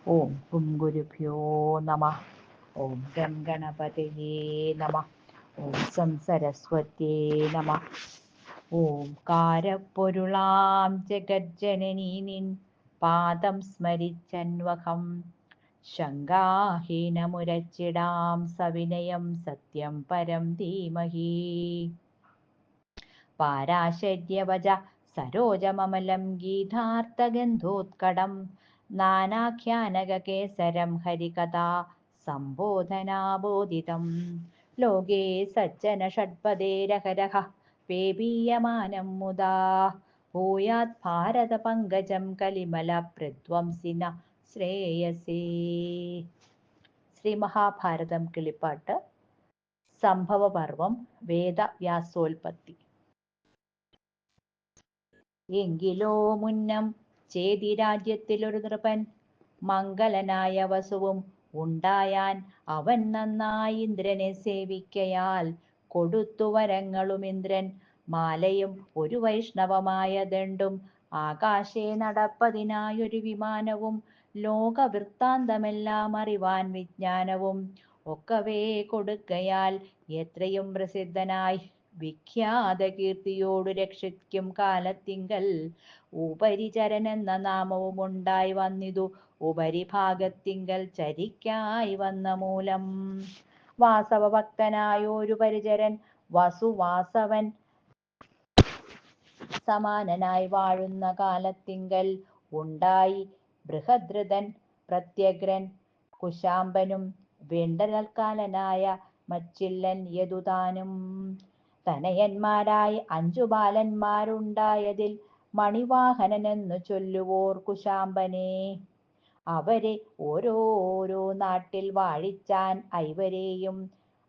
ഓം ഗും ഗുരുഭ്യോ നമ. ഓം ഗം ഗണപതയേ നമ. ഓം സം സരസ്വത്യേ നമ. ഓം കാരപ്പൊരുളാം ജഗജ്ജനനീ നിൻ പാദം സ്മരിച്ചൻവഹം ശങ്കാഹീനമുരച്ചിടാം സവിനയം സത്യം പരം ധീമഹി. പാരാശര്യവച സരോജമമലം ഗീതാർത്ഥഗന്ധോത്കടം നാനാഖ്യാനകേസരം ഹരികഥാ സംബോധനാബോധിതം ലോകേ സജ്ജന ഷഡ്പദേരഹരഃ പേബീയമാനം മുദാ ഭൂയാത് ഭാരത പങ്കജം കലിമല പ്രധ്വംസിന ശ്രേയസേ. ശ്രീ മഹാഭാരതം കിളിപ്പാട്ട് സംഭവപർവം വേദവ്യാസോൽപത്തി. എങ്കിലോ മുന്നം ചേതി രാജ്യത്തിലൊരു നൃപൻ മംഗലനായ വസുവും ഉണ്ടായാൻ. അവൻ നന്നായി ഇന്ദ്രനെ സേവിക്കയാൽ കൊടുത്തു വരങ്ങളും ഇന്ദ്രൻ. മാലയും ഒരു വൈഷ്ണവമായ ദണ്ഡും ആകാശേ നടപ്പതിനായൊരു വിമാനവും ലോകവൃത്താന്തമെല്ലാം അറിവാൻ വിജ്ഞാനവും ഒക്കവേ കൊടുക്കയാൽ എത്രയും പ്രസിദ്ധനായി വിഖ്യാത കീർത്തിയോടു രക്ഷിക്കും കാലത്തിങ്കൽ ഉപരിചരൻ എന്ന നാമവും ഉണ്ടായി വന്നിതു. ഉപരിഭാഗത്തിങ്കൽ ചരിക്കായി വന്ന മൂലം വാസവഭക്തനായൊരു പരിചരൻ വസുവാസവൻ സമാനനായി വാഴുന്ന കാലത്തിങ്കൽ ഉണ്ടായി ബൃഹദ്രഥൻ പ്രത്യഗ്രൻ കുശാംബനും വേണ്ടതൽക്കാലനായ മച്ചില്ലൻ യദുതാനും. തനയന്മാരായി 5 ബാലന്മാരുണ്ടായതിൽ മണിവാഹനനെന്നു ചൊല്ലുവോർ കുശാംബനെ. അവരെ ഓരോരോ നാട്ടിൽ വാഴിച്ചാൻ ഐവരെയും.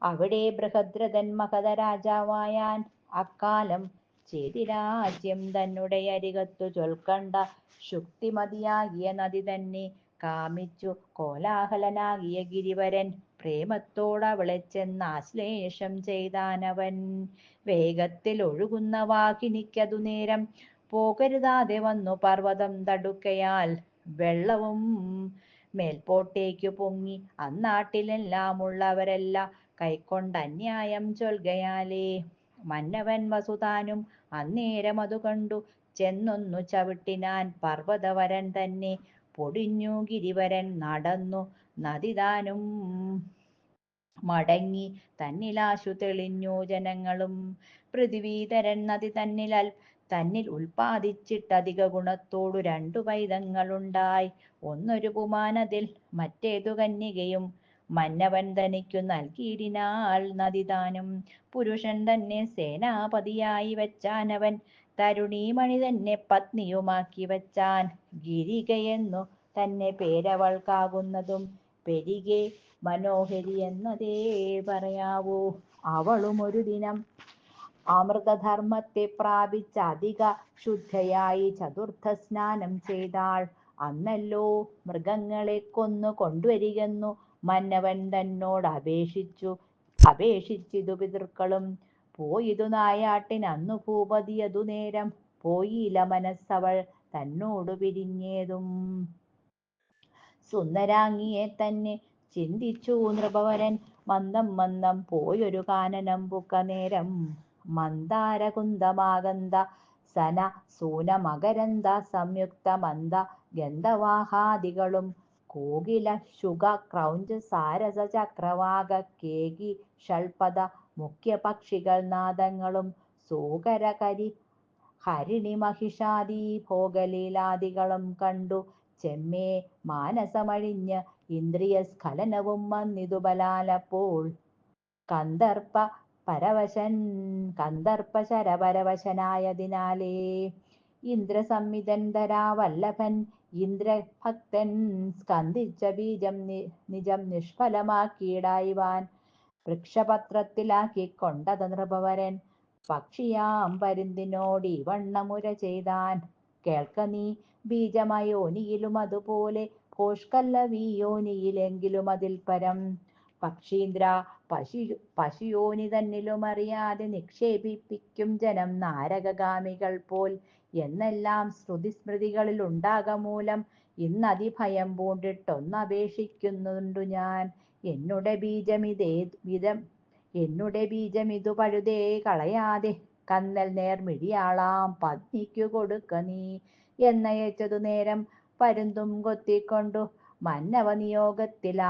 അവിടെ ബൃഹദ്രഥൻ മഗധ രാജാവായാൻ. അക്കാലം ചേതിരാജ്യം തന്നെ അരികത്തു ചൊൽക്കണ്ട ശുക്തിമതിയാകിയ നദി തന്നെ കാമിച്ചു കോലാഹലനാകിയ ഗിരിവരൻ പ്രേമത്തോടവളെ ചെന്നാശ്ലേഷം ചെയ്താനവൻ. വേഗത്തിൽ ഒഴുകുന്ന വാഹിനിക്കതു നേരം പോകരുതാതെ വന്നു പർവ്വതം തടുക്കയാൽ വെള്ളവും മേൽപോട്ടേക്കു പൊങ്ങി അന്നാട്ടിലെല്ലാം ഉള്ളവരെല്ലാം കൈക്കൊണ്ട അന്യായം ചൊൽകയാലേ. മന്നവൻ വസുതാനും അന്നേരം അതു കണ്ടു ചെന്നൊന്നു ചവിട്ടിനാൻ പർവ്വതവരൻ തന്നെ. പൊടിഞ്ഞു ഗിരിവരൻ നടന്നു നദിതാനും മടങ്ങി തന്നിലാശു തെളിഞ്ഞു ജനങ്ങളും. പൃഥ്വീധരൻ നദി തന്നിൽ ഉൽപ്പാദിച്ചിട്ടധിക ഗുണത്തോടു 2 പൈതങ്ങളുണ്ടായി. ഒന്നൊരു പുമാനതിൽ മറ്റേതു കന്യകയും. മന്നവൻ തനിക്കു നൽകിയിടിനാൾ നദിതാനും. പുരുഷൻ തന്നെ സേനാപതിയായി വച്ചാനവൻ തരുണീമണി തന്നെ പത്നിയുമാക്കി വച്ചാൻ. ഗിരികയെന്നു തന്നെ പേരവൾക്കാകുന്നതും പെരികെ മനോഹരി എന്നതേ പറയാവൂ. അവളും ഒരു ദിനം അമൃതധർമ്മത്തെ പ്രാപിച്ച അധിക ശുദ്ധയായി ചതുർത്ഥ സ്നാനം ചെയ്താൾ. അന്നല്ലോ മൃഗങ്ങളെ കൊന്നു കൊണ്ടുവരികെന്നു മന്നവൻ തന്നോട് അപേക്ഷിച്ചിതു പിതൃക്കളും. പോയിതു നായാട്ടിനന്നു ഭൂപതി അതു നേരം പോയില്ല മനസ്സവൾ തന്നോടു പിരിഞ്ഞേതും. സുന്ദരാംഗിയെ തന്നെ ചിന്തിച്ചു നൃപവരൻ മന്ദം മന്ദം പോയൊരു കാനനം പുക്ക നേരം. മന്ദാരകുന്ദമാകന്ത സന സൂന മകരന്ദ സംയുക്ത മന്ദ ഗന്ധവാഹാദികളും കോകില ശുക ക്രൗഞ്ച സാരസ ചക്രവാക കേകി ഷൾപദ മുഖ്യ പക്ഷികൾ നാദങ്ങളും സൂകര കരി ഹരിണി മഹിഷാദി ഭോഗലീലാദികളും കണ്ടു ചെമ്മേ മാനസമഴിഞ്ഞ് ഇന്ദ്രിയ സ്ഖലനവും വന്നിതു ബലാലപ്പോൾ. കന്ദർപ്പ ശരപരവശനായതിനാലേ ഇന്ദ്രസംവിധൻ ധരാവല്ലഭൻ ഇന്ദ്രഭക്തൻ സ്കന്ദിച്ച ബീജം നിജം നിഷ്ഫലമാക്കിയിടായിവാൻ വൃക്ഷപത്രത്തിലാക്കിക്കൊണ്ടത നൃപവരൻ. പക്ഷിയാം പരുന്തിനോട് ഈ വണ്ണമുര ചെയ്താൻ. കേൾക്ക നീ ബീജമയോനിയിലും അതുപോലെ ഭോഷ്കല്ലവീയോനിയിലെങ്കിലും അതിൽ പരം. പക്ഷീന്ദ്ര പശുയോനി തന്നിലും അറിയാതെ നിക്ഷേപിപ്പിക്കും ജനം നാരകഗാമികൾ പോൽ എന്നെല്ലാം ശ്രുതിസ്മൃതികളിൽ ഉണ്ടാകമൂലം ഇന്നതിഭയം പൂണ്ടിട്ടൊന്നപേക്ഷിക്കുന്നുണ്ടു ഞാൻ. എന്നുടെ ബീജമിതു പഴുതേ കളയാതെ കന്നൽ നേർമിഴിയാളാം പത്നിക്കു കൊടുക്ക നീ. എന്നയച്ചതു നേരം പരുന്തും കൊത്തിക്കൊണ്ടു മന്നവ നിയോഗത്തിൽ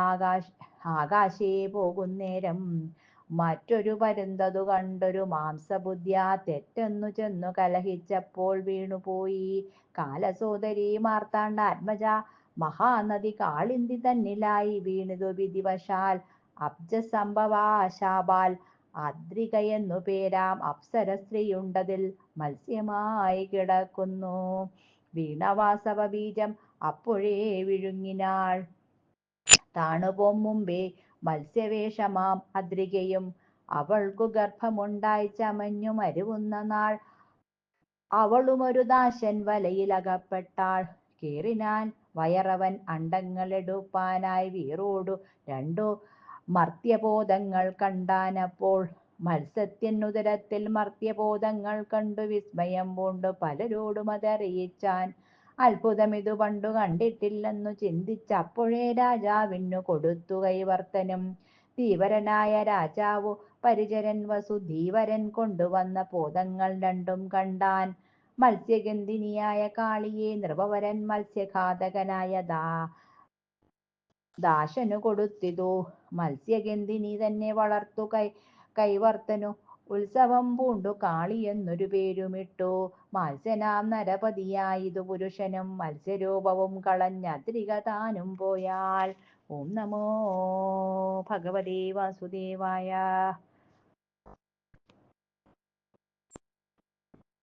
ആകാശേ പോകുന്നേരം മറ്റൊരു പരുന്തതു കണ്ടൊരു മാംസബുദ്ധ്യാ തെറ്റെന്നു ചെന്നു കലഹിച്ചപ്പോൾ വീണുപോയി. കാലസോദരീ മാർത്താണ്ഡാത്മജ മഹാനദി കാളിന്തി തന്നിലായി വീണിതു വിധിവശാൽ. അബ്ജസംഭവാശാപാൽ അദ്രികയെന്നു പേരാം അപ്സര സ്ത്രീയുണ്ടതിൽ മത്സ്യമായി കിടക്കുന്നു. വീണവാസവ ബീജം അപ്പോഴേ വിഴുങ്ങിനാൾ. താണുപോം മുമ്പേ മത്സ്യവേഷമാം അദ്രികയും അവൾക്കു ഗർഭമുണ്ടായി ചമഞ്ഞു മരുവുന്ന നാൾ. അവളുമൊരു ദാശൻ വലയിലകപ്പെട്ടാൾ. കേറിനാൻ വയറവൻ അണ്ഡങ്ങളെടുപ്പാനായി വീറോടു രണ്ടു മർത്യബോധങ്ങൾ കണ്ടാനപ്പോൾ. മത്സ്യത്തിനുദരത്തിൽ മർത്യബോധങ്ങൾ കണ്ടു വിസ്മയം പൂണ്ടു പലരോടും അതറിയിച്ചാൻ. അത്ഭുതമിതു പണ്ടു കണ്ടിട്ടില്ലെന്നു ചിന്തിച്ചപ്പോഴേ രാജാവിനു കൊടുത്തു കൈവർത്തനം. ധീവരനായ രാജാവു പരിചരൻ വസുധീവരൻ കൊണ്ടുവന്ന ബോധങ്ങൾ രണ്ടും കണ്ടാൻ. മത്സ്യഗന്ധിനിയായ കാളിയെ നൃപവരൻ മത്സ്യഘാതകനായ ദാശനു കൊടുത്തിതു. മത്സ്യഗന്ധിനി തന്നെ വളർത്തു കൈവർത്തനു ഉത്സവം പൂണ്ടു കാളി എന്നൊരു പേരുമിട്ടു. മാത്സ്യനാം നരപതിയായതു പുരുഷനും മത്സ്യരൂപവും കളഞ്ഞദ്രിക താനും പോയാൽ. ഓം നമോ ഭഗവതേ വാസുദേവായ.